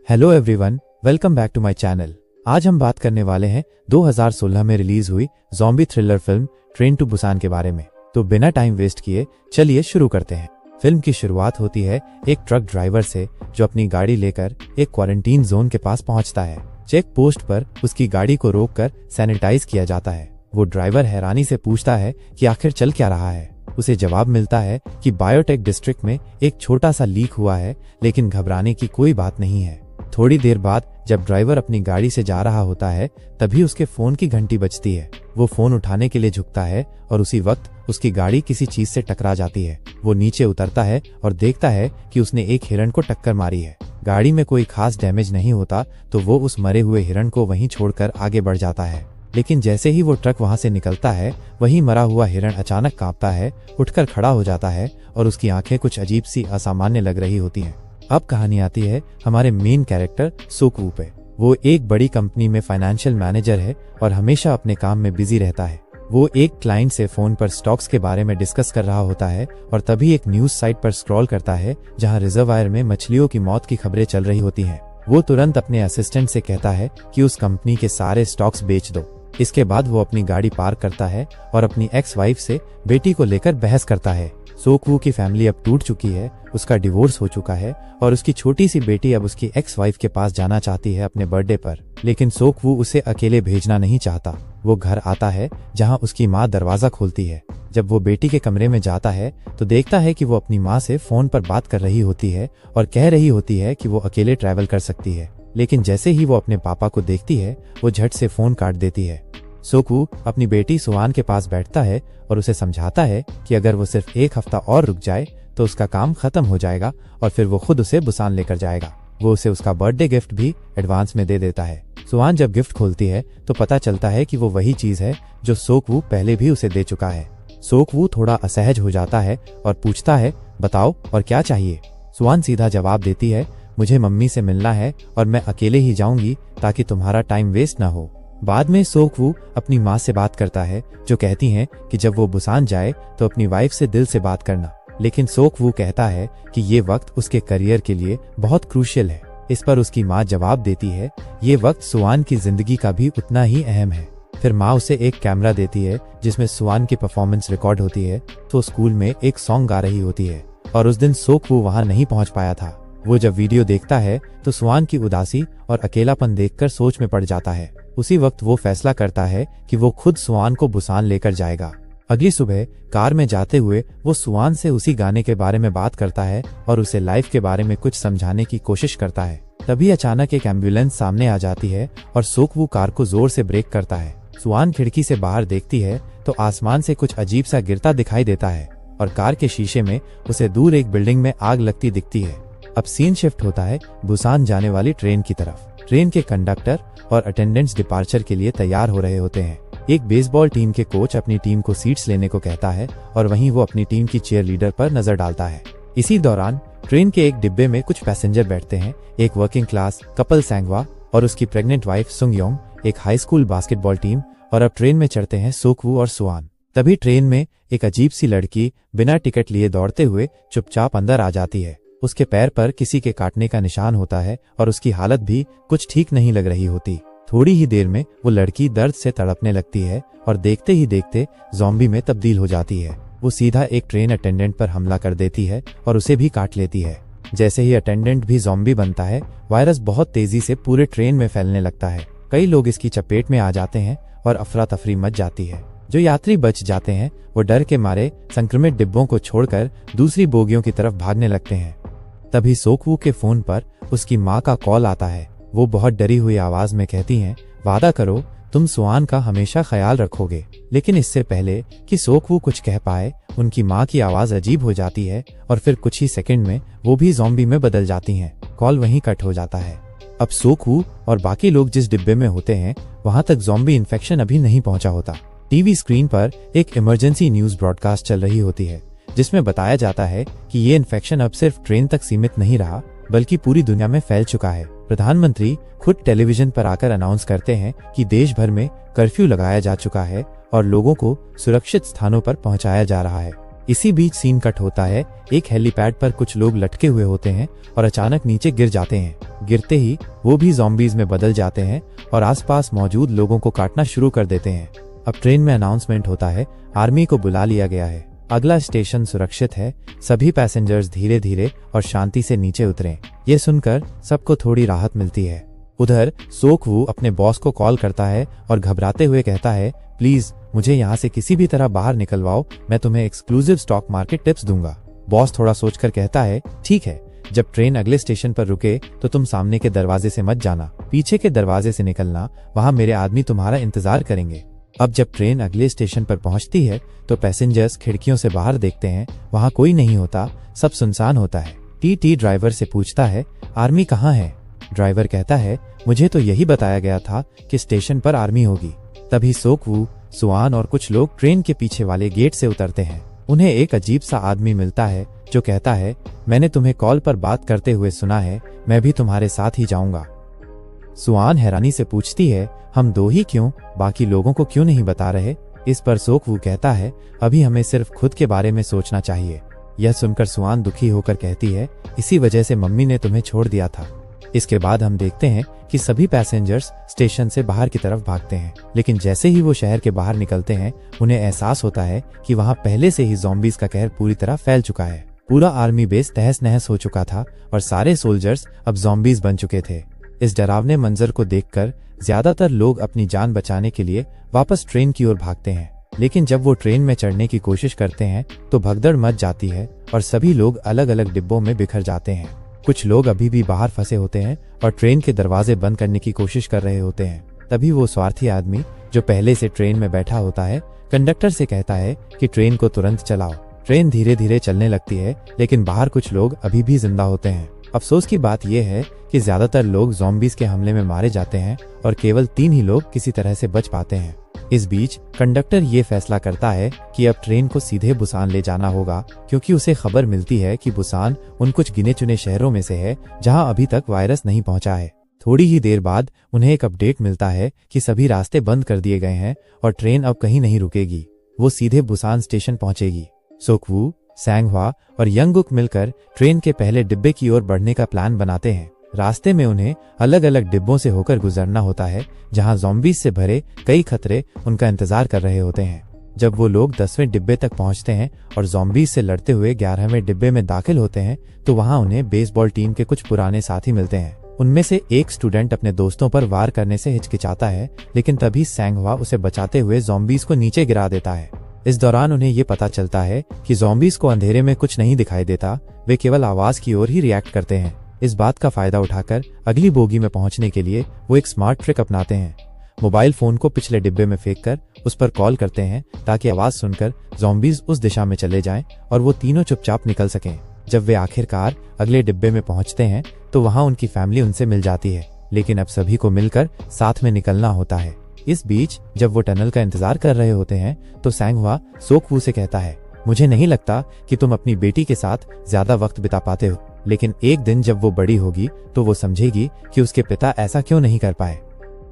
Hello everyone, welcome back to my channel. आज हम बात करने वाले हैं 2016 में रिलीज हुई zombie thriller film train to Busan के बारे में। तो बिना टाइम वेस्ट किए चलिए शुरू करते हैं। फिल्म की शुरुआत होती है एक ट्रक ड्राइवर से जो अपनी गाड़ी लेकर एक क्वारंटीन जोन के पास पहुंचता है। चेक पोस्ट पर उसकी गाड़ी को रोककर सैनिटाइज किया जाता है। वो ड्राइवर हैरानी से पूछता है कि आखिर चल क्या रहा है। उसे जवाब मिलता है कि बायोटेक डिस्ट्रिक्ट में एक छोटा सा लीक हुआ है, लेकिन घबराने की कोई बात नहीं है। थोड़ी देर बाद जब ड्राइवर अपनी गाड़ी से जा रहा होता है, तभी उसके फोन की घंटी बजती है। वो फोन उठाने के लिए झुकता है और उसी वक्त उसकी गाड़ी किसी चीज से टकरा जाती है। वो नीचे उतरता है और देखता है कि उसने एक हिरण को टक्कर मारी है। गाड़ी में कोई खास डैमेज नहीं होता, तो वो उस मरे हुए हिरण को वहीं छोड़कर आगे बढ़ जाता है। लेकिन जैसे ही वो ट्रक वहां से निकलता है, वही मरा हुआ हिरण अचानक कांपता है, उठकर खड़ा हो जाता है और उसकी आंखें कुछ अजीब सी असामान्य लग रही होती हैं। अब कहानी आती है हमारे मेन कैरेक्टर सोकवू पे। वो एक बड़ी कंपनी में फाइनेंशियल मैनेजर है और हमेशा अपने काम में बिजी रहता है। वो एक क्लाइंट से फोन पर स्टॉक्स के बारे में डिस्कस कर रहा होता है और तभी एक न्यूज साइट पर स्क्रॉल करता है जहां रिजर्वायर में मछलियों की मौत की खबरें चल रही होती हैं। वो तुरंत अपने असिस्टेंट से कहता है कि उस कंपनी के सारे स्टॉक्स बेच दो। इसके बाद वो अपनी गाड़ी पार्क करता है और अपनी एक्स वाइफ से बेटी को लेकर बहस करता है। सोकवू की फैमिली अब टूट चुकी है, उसका डिवोर्स हो चुका है और उसकी छोटी सी बेटी अब उसकी एक्स वाइफ के पास जाना चाहती है अपने बर्थडे पर। लेकिन सोकवू उसे अकेले भेजना नहीं चाहता। वो घर आता है जहां उसकी माँ दरवाजा खोलती है। जब वो बेटी के कमरे में जाता है तो देखता है कि वो अपनी माँ से फोन पर बात कर रही होती है और कह रही होती है कि वो अकेले ट्रैवल कर सकती है। लेकिन जैसे ही वो अपने पापा को देखती है, वो झट से फोन काट देती है। सोकवू अपनी बेटी सुआन के पास बैठता है और उसे समझाता है कि अगर वो सिर्फ एक हफ्ता और रुक जाए तो उसका काम खत्म हो जाएगा और फिर वो खुद उसे बुसान लेकर जाएगा। वो उसे उसका बर्थडे गिफ्ट भी एडवांस में दे देता है। सुआन जब गिफ्ट खोलती है तो पता चलता है कि वो वही चीज है जो सोकवू पहले भी उसे दे चुका है। सोकवू थोड़ा असहज हो जाता है और पूछता है, बताओ और क्या चाहिए। सुआन सीधा जवाब देती है, मुझे मम्मी से मिलना है और मैं अकेले ही जाऊंगी ताकि तुम्हारा टाइम वेस्ट ना हो। बाद में सोकवू अपनी माँ से बात करता है जो कहती हैं कि जब वो बुसान जाए तो अपनी वाइफ से दिल से बात करना। लेकिन सोकवू कहता है कि ये वक्त उसके करियर के लिए बहुत क्रूशियल है। इस पर उसकी माँ जवाब देती है, ये वक्त सुआन की जिंदगी का भी उतना ही अहम है। फिर माँ उसे एक कैमरा देती है जिसमें सुआन की परफॉर्मेंस रिकॉर्ड होती है। तो स्कूल में एक सॉन्ग गा रही होती है और उस दिन सोकवू वहाँ नहीं पहुँच पाया था। वो जब वीडियो देखता है तो सुआन की उदासी और अकेलापन देखकर सोच में पड़ जाता है। उसी वक्त वो फैसला करता है कि वो खुद सुआन को बुसान लेकर जाएगा। अगली सुबह कार में जाते हुए वो सुआन से उसी गाने के बारे में बात करता है और उसे लाइफ के बारे में कुछ समझाने की कोशिश करता है। तभी अचानक एक एम्बुलेंस सामने आ जाती है और सोकवू कार को जोर से ब्रेक करता है। सुआन खिड़की से बाहर देखती है तो आसमान से कुछ अजीब सा गिरता दिखाई देता है और कार के शीशे में उसे दूर एक बिल्डिंग में आग लगती दिखती है। अब सीन शिफ्ट होता है बुसान जाने वाली ट्रेन की तरफ। ट्रेन के कंडक्टर और अटेंडेंट्स डिपार्चर के लिए तैयार हो रहे होते हैं। एक बेसबॉल टीम के कोच अपनी टीम को सीट्स लेने को कहता है और वहीं वो अपनी टीम की चीयर लीडर पर नजर डालता है। इसी दौरान ट्रेन के एक डिब्बे में कुछ पैसेंजर बैठते हैं, एक वर्किंग क्लास कपल सैंगवा और उसकी प्रेग्नेंट वाइफ सुंगयोंग, एक हाई स्कूल बास्केटबॉल टीम। और अब ट्रेन में चढ़ते हैं सोकवू और सुआन। तभी ट्रेन में एक अजीब सी लड़की बिना टिकट लिए दौड़ते हुए चुपचाप अंदर आ जाती है। उसके पैर पर किसी के काटने का निशान होता है और उसकी हालत भी कुछ ठीक नहीं लग रही होती। थोड़ी ही देर में वो लड़की दर्द से तड़पने लगती है और देखते ही देखते ज़ॉम्बी में तब्दील हो जाती है। वो सीधा एक ट्रेन अटेंडेंट पर हमला कर देती है और उसे भी काट लेती है। जैसे ही अटेंडेंट भी ज़ॉम्बी बनता है, वायरस बहुत तेजी से पूरे ट्रेन में फैलने लगता है। कई लोग इसकी चपेट में आ जाते हैं और अफरा तफरी मच जाती है। जो यात्री बच जाते हैं वो डर के मारे संक्रमित डिब्बों को छोड़कर दूसरी बोगियों की तरफ भागने लगते हैं। तभी सोकवू के फोन पर उसकी माँ का कॉल आता है। वो बहुत डरी हुई आवाज में कहती हैं, वादा करो तुम सुआन का हमेशा ख्याल रखोगे। लेकिन इससे पहले कि सोकवू कुछ कह पाए, उनकी माँ की आवाज अजीब हो जाती है और फिर कुछ ही सेकंड में वो भी ज़ॉम्बी में बदल जाती हैं। कॉल वहीं कट हो जाता है। अब सोकवू और बाकी लोग जिस डिब्बे में होते हैं वहां तक ज़ॉम्बी इन्फेक्शन अभी नहीं पहुंचा होता। टीवी स्क्रीन पर एक इमरजेंसी न्यूज ब्रॉडकास्ट चल रही होती है जिसमें बताया जाता है कि ये इन्फेक्शन अब सिर्फ ट्रेन तक सीमित नहीं रहा बल्कि पूरी दुनिया में फैल चुका है। प्रधानमंत्री खुद टेलीविजन पर आकर अनाउंस करते हैं कि देश भर में कर्फ्यू लगाया जा चुका है और लोगों को सुरक्षित स्थानों पर पहुंचाया जा रहा है। इसी बीच सीन कट होता है। एक हेलीपैड पर कुछ लोग लटके हुए होते हैं और अचानक नीचे गिर जाते हैं। गिरते ही वो भी ज़ॉम्बीज में बदल जाते हैं और आसपास मौजूद लोगों को काटना शुरू कर देते हैं। अब ट्रेन में अनाउंसमेंट होता है, आर्मी को बुला लिया गया है, अगला स्टेशन सुरक्षित है, सभी पैसेंजर्स धीरे धीरे और शांति से नीचे उतरें। ये सुनकर सबको थोड़ी राहत मिलती है। उधर सोक वू अपने बॉस को कॉल करता है और घबराते हुए कहता है, प्लीज मुझे यहाँ से किसी भी तरह बाहर निकलवाओ, मैं तुम्हें एक्सक्लूसिव स्टॉक मार्केट टिप्स दूंगा। बॉस थोड़ा सोचकर कहता है, ठीक है, जब ट्रेन अगले स्टेशन पर रुके तो तुम सामने के दरवाजे से मत जाना, पीछे के दरवाजे से निकलना, वहाँ मेरे आदमी तुम्हारा इंतजार करेंगे। अब जब ट्रेन अगले स्टेशन पर पहुंचती है तो पैसेंजर्स खिड़कियों से बाहर देखते हैं, वहाँ कोई नहीं होता, सब सुनसान होता है। टी ड्राइवर से पूछता है, आर्मी कहाँ है? ड्राइवर कहता है, मुझे तो यही बताया गया था कि स्टेशन पर आर्मी होगी। तभी सोक वू, सुआन और कुछ लोग ट्रेन के पीछे वाले गेट से उतरते हैं। उन्हें एक अजीब सा आदमी मिलता है जो कहता है, मैंने तुम्हें कॉल पर बात करते हुए सुना है, मैं भी तुम्हारे साथ ही जाऊंगा। सुआन हैरानी से पूछती है, हम दो ही क्यों, बाकी लोगों को क्यों नहीं बता रहे? इस पर सोक वू कहता है, अभी हमें सिर्फ खुद के बारे में सोचना चाहिए। यह सुनकर सुआन दुखी होकर कहती है, इसी वजह से मम्मी ने तुम्हें छोड़ दिया था। इसके बाद हम देखते हैं कि सभी पैसेंजर्स स्टेशन से बाहर की तरफ भागते हैं, लेकिन जैसे ही वो शहर के बाहर निकलते हैं उन्हें एहसास होता है कि वहाँ पहले से ही ज़ॉम्बीज का कहर पूरी तरह फैल चुका है। पूरा आर्मी बेस तहस नहस हो चुका था और सारे सोल्जर्स अब ज़ॉम्बीज बन चुके थे। इस डरावने मंजर को देखकर ज्यादातर लोग अपनी जान बचाने के लिए वापस ट्रेन की ओर भागते हैं, लेकिन जब वो ट्रेन में चढ़ने की कोशिश करते हैं तो भगदड़ मच जाती है और सभी लोग अलग अलग डिब्बों में बिखर जाते हैं। कुछ लोग अभी भी बाहर फंसे होते हैं और ट्रेन के दरवाजे बंद करने की कोशिश कर रहे होते हैं। तभी वो स्वार्थी आदमी जो पहले से ट्रेन में बैठा होता है कंडक्टर से कहता है कि ट्रेन को तुरंत चलाओ। ट्रेन धीरे धीरे चलने लगती है, लेकिन बाहर कुछ लोग अभी भी जिंदा होते हैं। अफसोस की बात यह है कि ज्यादातर लोग ज़ॉम्बीज के हमले में मारे जाते हैं और केवल 3 ही लोग किसी तरह से बच पाते हैं। इस बीच कंडक्टर ये फैसला करता है कि अब ट्रेन को सीधे बुसान ले जाना होगा, क्योंकि उसे खबर मिलती है कि बुसान उन कुछ गिने चुने शहरों में से है जहां अभी तक वायरस नहीं पहुंचा है। थोड़ी ही देर बाद उन्हें एक अपडेट मिलता है कि सभी रास्ते बंद कर दिए गए हैं और ट्रेन अब कहीं नहीं रुकेगी, वो सीधे बुसान स्टेशन पहुंचेगी। सोक वू, सैंग ह्वा और यंगुक मिलकर ट्रेन के पहले डिब्बे की ओर बढ़ने का प्लान बनाते हैं। रास्ते में उन्हें अलग अलग डिब्बों से होकर गुजरना होता है जहां ज़ॉम्बीज से भरे कई खतरे उनका इंतजार कर रहे होते हैं। जब वो लोग 10वें डिब्बे तक पहुंचते हैं और ज़ॉम्बीज से लड़ते हुए 11वें डिब्बे में दाखिल होते हैं तो वहां उन्हें बेसबॉल टीम के कुछ पुराने साथी मिलते हैं। उनमें से एक स्टूडेंट अपने दोस्तों पर वार करने से हिचकिचाता है, लेकिन तभी सैंग ह्वा उसे बचाते हुए ज़ॉम्बीज को नीचे गिरा देता है। इस दौरान उन्हें ये पता चलता है कि ज़ॉम्बीज को अंधेरे में कुछ नहीं दिखाई देता, वे केवल आवाज की ओर ही रिएक्ट करते हैं। इस बात का फायदा उठाकर अगली बोगी में पहुंचने के लिए वो एक स्मार्ट ट्रिक अपनाते हैं। मोबाइल फोन को पिछले डिब्बे में फेंककर उस पर कॉल करते हैं ताकि आवाज सुनकर ज़ॉम्बीज उस दिशा में चले जाएं और वो तीनों चुपचाप निकल सकें। जब वे आखिरकार अगले डिब्बे में पहुंचते हैं तो वहां उनकी फैमिली उनसे मिल जाती है, लेकिन अब सभी को मिलकर साथ में निकलना होता है। इस बीच जब वो टनल का इंतजार कर रहे होते हैं तो सैंग ह्वा सोक वू से कहता है, मुझे नहीं लगता कि तुम अपनी बेटी के साथ ज्यादा वक्त बिता पाते हो, लेकिन एक दिन जब वो बड़ी होगी तो वो समझेगी कि उसके पिता ऐसा क्यों नहीं कर पाए।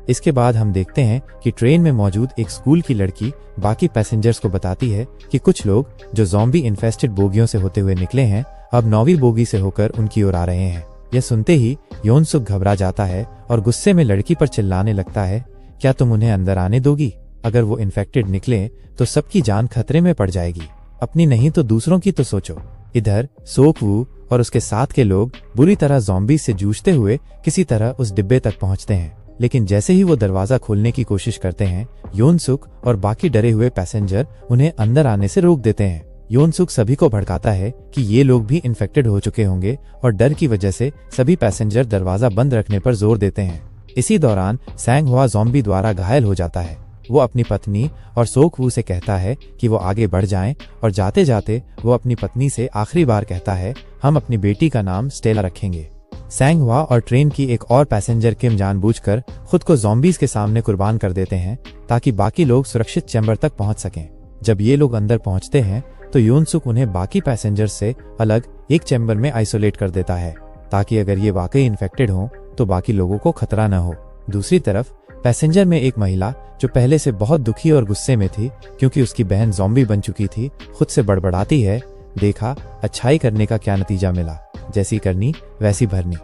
इसके बाद हम देखते हैं कि ट्रेन में मौजूद एक स्कूल की लड़की बाकी पैसेंजर्स को बताती है कि कुछ लोग जो ज़ॉम्बी इन्फेस्टेड बोगियों से होते हुए निकले हैं अब 9वीं बोगी से होकर उनकी ओर आ रहे हैं। यह सुनते ही योनसुक घबरा जाता है और गुस्से में लड़की पर चिल्लाने लगता है, क्या तुम उन्हें अंदर आने दोगी? अगर वो इन्फेक्टेड निकले तो सबकी जान खतरे में पड़ जाएगी, अपनी नहीं तो दूसरों की तो सोचो। इधर सोक वू और उसके साथ के लोग बुरी तरह ज़ॉम्बीज से जूझते हुए किसी तरह उस डिब्बे तक पहुंचते हैं, लेकिन जैसे ही वो दरवाजा खोलने की कोशिश करते हैं योनसुक और बाकी डरे हुए पैसेंजर उन्हें अंदर आने से रोक देते हैं। योनसुक सभी को भड़काता है कि ये लोग भी इन्फेक्टेड हो चुके होंगे और डर की वजह से सभी पैसेंजर दरवाजा बंद रखने पर जोर देते हैं। इसी दौरान सैंग ह्वा ज़ॉम्बी द्वारा घायल हो जाता है। वो अपनी पत्नी और सोक वू से कहता है कि वो आगे बढ़ जाएं और जाते जाते वो अपनी पत्नी से आखिरी बार कहता है, हम अपनी बेटी का नाम स्टेला रखेंगे। सैंग ह्वा और ट्रेन की एक और पैसेंजर किम जानबूझकर खुद को ज़ॉम्बीज के सामने कुर्बान कर देते हैं ताकि बाकी लोग सुरक्षित चैम्बर तक पहुंच सकें। जब ये लोग अंदर पहुंचते हैं तो योनसुक उन्हें बाकी पैसेंजर से अलग एक चैम्बर में आइसोलेट कर देता है ताकि अगर ये वाकई इन्फेक्टेड हो तो बाकी लोगों को खतरा न हो। दूसरी तरफ पैसेंजर में एक महिला जो पहले से बहुत दुखी और गुस्से में थी क्योंकि उसकी बहन ज़ॉम्बी बन चुकी थी, खुद से बड़बड़ाती है, देखा अच्छाई करने का क्या नतीजा मिला, जैसी करनी वैसी भरनी।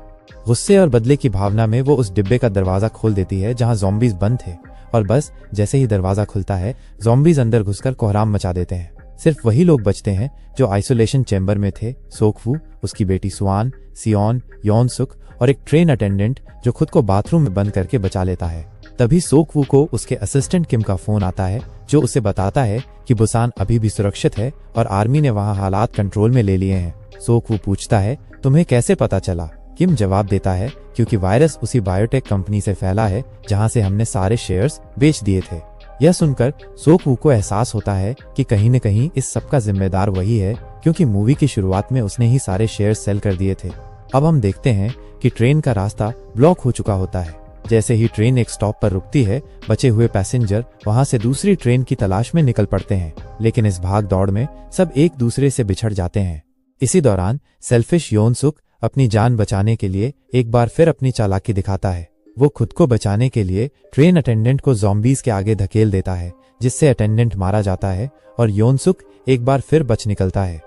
गुस्से और बदले की भावना में वो उस डिब्बे का दरवाजा खोल देती है जहां ज़ॉम्बीज बंद थे, और बस जैसे ही दरवाजा खुलता है ज़ॉम्बीज अंदर घुसकर कोहराम मचा देते हैं। सिर्फ वही लोग बचते हैं जो आइसोलेशन चैम्बर में थे, सोकवू, उसकी बेटी सुआन, सियोन, योनसुक और एक ट्रेन अटेंडेंट जो खुद को बाथरूम में बंद करके बचा लेता है। तभी सोकवू को उसके असिस्टेंट किम का फोन आता है जो उसे बताता है कि बुसान अभी भी सुरक्षित है और आर्मी ने वहां हालात कंट्रोल में ले लिए हैं। सोकवू पूछता है, तुम्हें कैसे पता चला? किम जवाब देता है, क्योंकि वायरस उसी बायोटेक कंपनी से फैला है जहां से हमने सारे शेयर्स बेच दिए थे। यह सुनकर सोकवू को एहसास होता है कि कहीं न कहीं इस सब का जिम्मेदार वही है, क्योंकि मूवी की शुरुआत में उसने ही सारे शेयर्स सेल कर दिए थे। अब हम देखते हैं कि ट्रेन का रास्ता ब्लॉक हो चुका होता है। जैसे ही ट्रेन एक स्टॉप पर रुकती है, बचे हुए पैसेंजर वहां से दूसरी ट्रेन की तलाश में निकल पड़ते हैं, लेकिन इस भाग दौड़ में सब एक दूसरे से बिछड़ जाते हैं। इसी दौरान सेल्फिश योनसुक अपनी जान बचाने के लिए एक बार फिर अपनी चालाकी दिखाता है। वो खुद को बचाने के लिए ट्रेन अटेंडेंट को ज़ॉम्बीज के आगे धकेल देता है, जिससे अटेंडेंट मारा जाता है और योनसुक एक बार फिर बच निकलता है।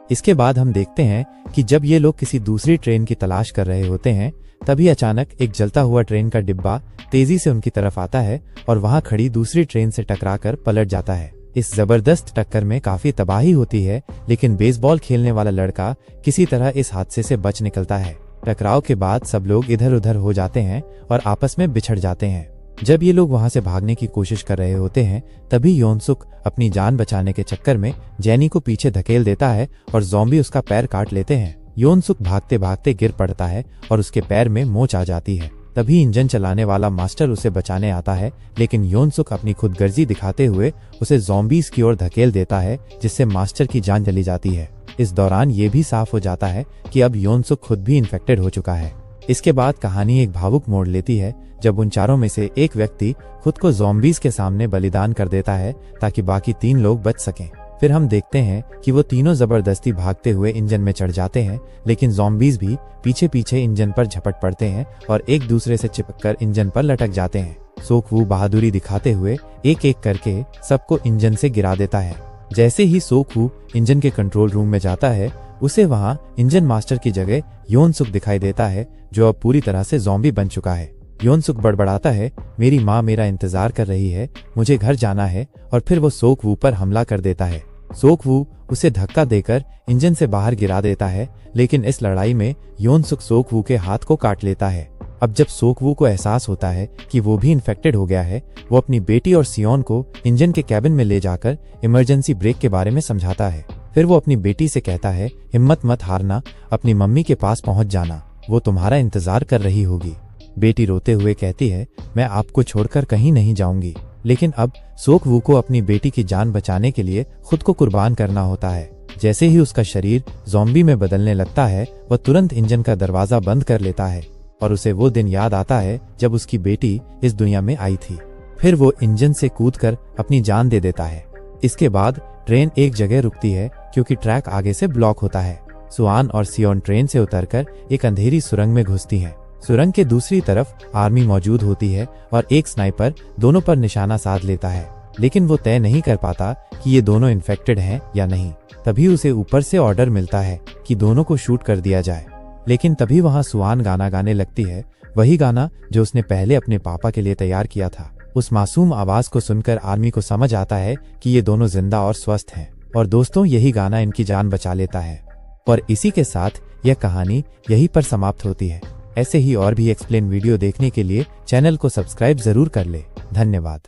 इसके बाद हम देखते हैं कि जब ये लोग किसी दूसरी ट्रेन की तलाश कर रहे होते हैं, तभी अचानक एक जलता हुआ ट्रेन का डिब्बा तेजी से उनकी तरफ आता है और वहां खड़ी दूसरी ट्रेन से टकराकर पलट जाता है। इस जबरदस्त टक्कर में काफी तबाही होती है, लेकिन बेसबॉल खेलने वाला लड़का किसी तरह इस हादसे से बच निकलता है। टकराव के बाद सब लोग इधर उधर हो जाते हैं और आपस में बिछड़ जाते हैं। जब ये लोग वहां से भागने की कोशिश कर रहे होते हैं, तभी योनसुक अपनी जान बचाने के चक्कर में जेनी को पीछे धकेल देता है और ज़ॉम्बी उसका पैर काट लेते हैं। योनसुक भागते भागते गिर पड़ता है और उसके पैर में मोच आ जाती है। तभी इंजन चलाने वाला मास्टर उसे बचाने आता है, लेकिन योनसुक अपनी खुदगर्जी दिखाते हुए उसे ज़ॉम्बीज की ओर धकेल देता है, जिससे मास्टर की जान चली जाती है। इस दौरान ये भी साफ हो जाता है कि अब योनसुक खुद भी इन्फेक्टेड हो चुका है। इसके बाद कहानी एक भावुक मोड़ लेती है जब उन चारों में से एक व्यक्ति खुद को ज़ॉम्बीज के सामने बलिदान कर देता है ताकि बाकी 3 लोग बच सकें। फिर हम देखते हैं कि वो तीनों जबरदस्ती भागते हुए इंजन में चढ़ जाते हैं, लेकिन ज़ॉम्बीज भी पीछे पीछे इंजन पर झपट पड़ते हैं और एक दूसरे से चिपककर इंजन पर लटक जाते हैं। सोकवू बहादुरी दिखाते हुए एक एक करके सबको इंजन से गिरा देता है। जैसे ही सोकवू इंजन के कंट्रोल रूम में जाता है, उसे वहां इंजन मास्टर की जगह योनसुक दिखाई देता है, जो अब पूरी तरह से ज़ॉम्बी बन चुका है। योनसुक बड़बड़ाता है, मेरी माँ मेरा इंतजार कर रही है, मुझे घर जाना है, और फिर वो सोकवू पर हमला कर देता है। सोकवू उसे धक्का देकर इंजन से बाहर गिरा देता है, लेकिन इस लड़ाई में योनसुक सोकवू के हाथ को काट लेता है। अब जब सोकवू को एहसास होता है कि वो भी इन्फेक्टेड हो गया है, वो अपनी बेटी और सियोन को इंजन के कैबिन में ले जाकर इमरजेंसी ब्रेक के बारे में समझाता है। फिर वो अपनी बेटी से कहता है, हिम्मत मत हारना, अपनी मम्मी के पास पहुंच जाना, वो तुम्हारा इंतजार कर रही होगी। बेटी रोते हुए कहती है, मैं आपको छोड़कर कहीं नहीं जाऊंगी। लेकिन अब सोकवू को अपनी बेटी की जान बचाने के लिए खुद को कुर्बान करना होता है। जैसे ही उसका शरीर ज़ॉम्बी में बदलने लगता है, वह तुरंत इंजन का दरवाजा बंद कर लेता है और उसे वो दिन याद आता है जब उसकी बेटी इस दुनिया में आई थी। फिर वो इंजन से कूदकर अपनी जान दे देता है। इसके बाद ट्रेन एक जगह रुकती है क्योंकि ट्रैक आगे से ब्लॉक होता है। सुआन और सियोन ट्रेन से उतरकर एक अंधेरी सुरंग में घुसती हैं। सुरंग के दूसरी तरफ आर्मी मौजूद होती है और एक स्नाइपर दोनों पर निशाना साध लेता है, लेकिन वो तय नहीं कर पाता कि ये दोनों इन्फेक्टेड हैं या नहीं। तभी उसे ऊपर से ऑर्डर मिलता है कि दोनों को शूट कर दिया जाए। लेकिन तभी वहां सुआन गाना गाने लगती है, वही गाना जो उसने पहले अपने पापा के लिए तैयार किया था। उस मासूम आवाज को सुनकर आर्मी को समझ आता है कि ये दोनों जिंदा और स्वस्थ हैं, और दोस्तों यही गाना इनकी जान बचा लेता है। और इसी के साथ यह कहानी यहीं पर समाप्त होती है। ऐसे ही और भी एक्सप्लेन वीडियो देखने के लिए चैनल को सब्सक्राइब जरूर कर ले। धन्यवाद।